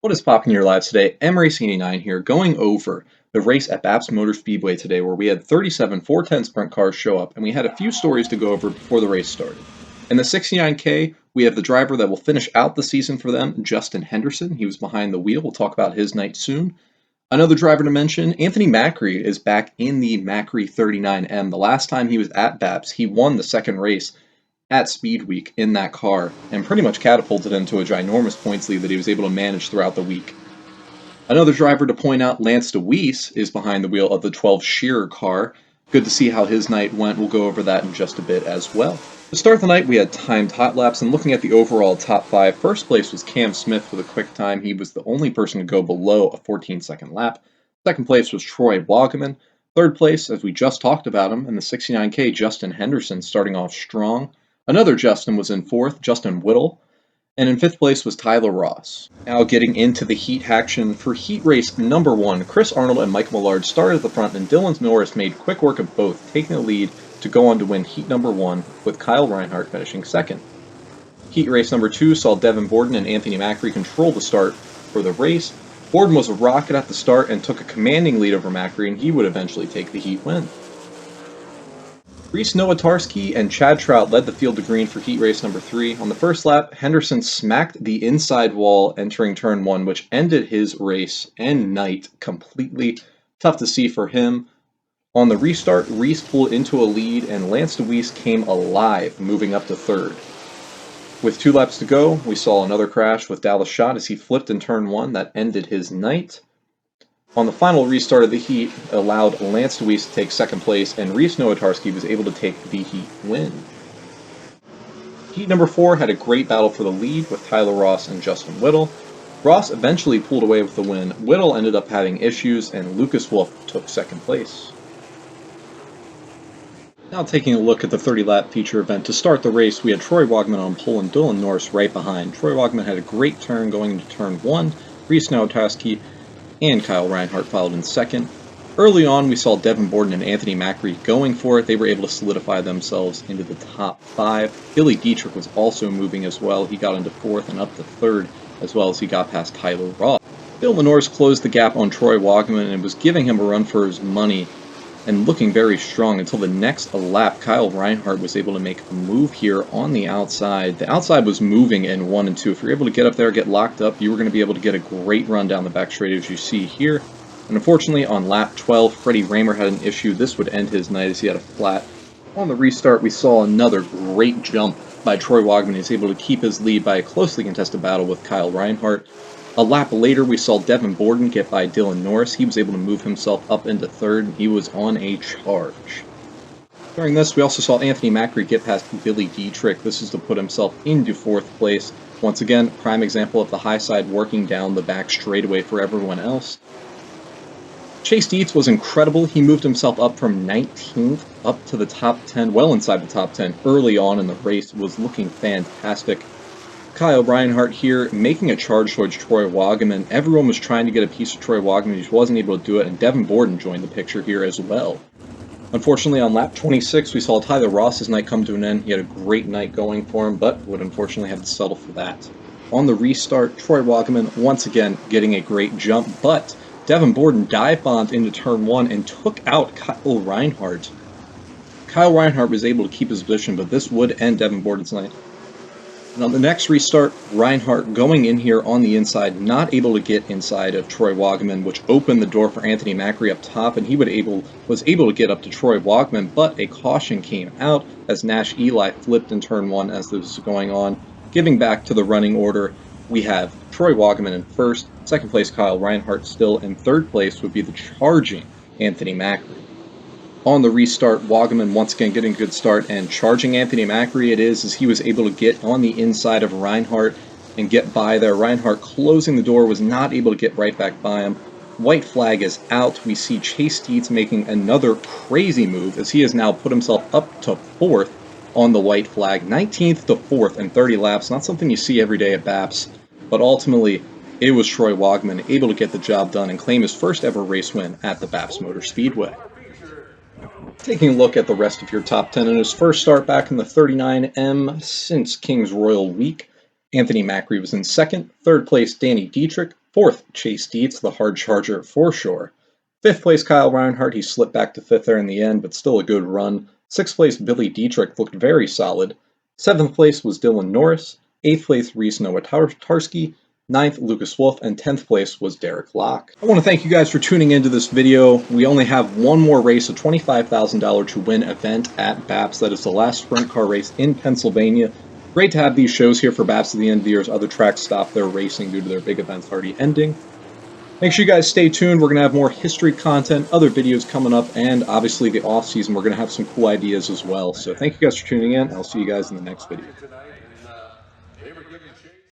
What is popping in your lives today? M Racing 89 here, going over the race at BAPS Motor Speedway today, where we had 37 410 sprint cars show up, and we had a few stories to go over before the race started. In the 69K, we have the driver that will finish out the season for them, Justin Henderson. He was behind the wheel. We'll talk about his night soon. Another driver to mention, Anthony Macri is back in the Macri 39M. The last time he was at BAPS, he won the second race at Speed Week in that car and pretty much catapulted him to a ginormous points lead that he was able to manage throughout the week. Another driver to point out, Lance DeWeese, is behind the wheel of the 12 Shearer car. Good to see how his night went. We'll go over that in just a bit as well. To start the night, we had timed hot laps, and looking at the overall top five, first place was Cam Smith with a quick time. He was the only person to go below a 14-second lap. Second place was Troy Wagaman. Third place, as we just talked about him, in the 69K, Justin Henderson starting off strong. Another Justin was in fourth, Justin Whittle. And in fifth place was Tyler Ross. Now getting into the heat action for heat race number one, Chris Arnold and Mike Millard started at the front, and Dylan Norris made quick work of both, taking the lead to go on to win heat number one, with Kyle Reinhardt finishing second. Heat race number two saw Devin Borden and Anthony Macri control the start for the race. Borden was a rocket at the start and took a commanding lead over Macri, and he would eventually take the heat win. Reese Nowatarski and Chad Trout led the field to green for heat race number three. On the first lap, Henderson smacked the inside wall entering turn one, which ended his race and night completely. Tough to see for him. On the restart, Reese pulled into a lead, and Lance DeWeese came alive, moving up to third. With 2 laps to go, we saw another crash with Dallas Schott as he flipped in turn one. That ended his night. On the final restart of the heat, allowed Lance DeWeese to take second place, and Reese Nowatarski was able to take the heat win. Heat number 4 had a great battle for the lead with Tyler Ross and Justin Whittle. Ross eventually pulled away with the win. Whittle ended up having issues, and Lucas Wolf took second place. Now taking a look at the 30-lap feature event. To start the race, we had Troy Wagaman on pole and Dylan Norris right behind. Troy Wagaman had a great turn going into turn one. Reese Nowatarski and Kyle Reinhardt followed in second. Early on, we saw Devin Borden and Anthony Macri going for it. They were able to solidify themselves into the top 5. Billy Dietrich was also moving as well. He got into fourth and up to third, as well as he got past Tyler Ross. Dylan Norris closed the gap on Troy Wagaman and was giving him a run for his money and looking very strong until the next lap. Kyle Reinhardt was able to make a move here on the outside. The outside was moving in 1 and 2. If you're able to get up there, get locked up, you were going to be able to get a great run down the back straight as you see here. And unfortunately, on lap 12, Freddie Raymer had an issue. This would end his night as he had a flat. On the restart, we saw another great jump by Troy Wagaman. He's able to keep his lead by a closely contested battle with Kyle Reinhardt. A lap later, we saw Devin Borden get by Dylan Norris. He was able to move himself up into third, and he was on a charge. During this, we also saw Anthony Macri get past Billy Dietrich. This is to put himself into fourth place. Once again, prime example of the high side working down the back straightaway for everyone else. Chase Dietz was incredible. He moved himself up from 19th up to the top 10, well inside the top 10 early on in the race. Was looking fantastic. Kyle Reinhardt here making a charge towards Troy Wagaman. Everyone was trying to get a piece of Troy Wagaman. He just wasn't able to do it, and Devin Borden joined the picture here as well. Unfortunately, on lap 26, we saw Tyler Ross's night come to an end. He had a great night going for him, but would unfortunately have to settle for that. On the restart, Troy Wagaman once again getting a great jump, but Devin Borden dive-bombed into turn one and took out Kyle Reinhardt. Kyle Reinhardt was able to keep his position, but this would end Devin Borden's night. And on the next restart, Reinhardt going in here on the inside, not able to get inside of Troy Wagaman, which opened the door for Anthony Macri up top, and he was able to get up to Troy Wagaman, but a caution came out as Nash Eli flipped in turn one as this was going on. Giving back to the running order, we have Troy Wagaman in first, second place Kyle Reinhardt still, and third place would be the charging Anthony Macri. On the restart, Wagaman once again getting a good start, and charging Anthony Macri it is, as he was able to get on the inside of Reinhardt and get by there. Reinhardt closing the door, was not able to get right back by him. White flag is out. We see Chase Dietz making another crazy move as he has now put himself up to fourth on the white flag. 19th to 4th in 30 laps, not something you see every day at BAPS, but ultimately it was Troy Wagaman able to get the job done and claim his first ever race win at the BAPS Motor Speedway. Taking a look at the rest of your top 10 in his first start back in the 39M since King's Royal Week, Anthony Macri was in second. Third place, Danny Dietrich. Fourth, Chase Dietz, the hard charger at foreshore. Fifth place, Kyle Reinhardt. He slipped back to fifth there in the end, but still a good run. Sixth place, Billy Dietrich looked very solid. Seventh place was Dylan Norris. Eighth place, Reese Nowatarski. Ninth, Lucas Wolf. And 10th place was Derek Locke. I want to thank you guys for tuning into this video. We only have one more race, a $25,000 to win event at BAPS. That is the last sprint car race in Pennsylvania. Great to have these shows here for BAPS at the end of the year as other tracks stop their racing due to their big events already ending. Make sure you guys stay tuned. We're going to have more history content, other videos coming up, and obviously the off season, we're going to have some cool ideas as well. So thank you guys for tuning in. I'll see you guys in the next video.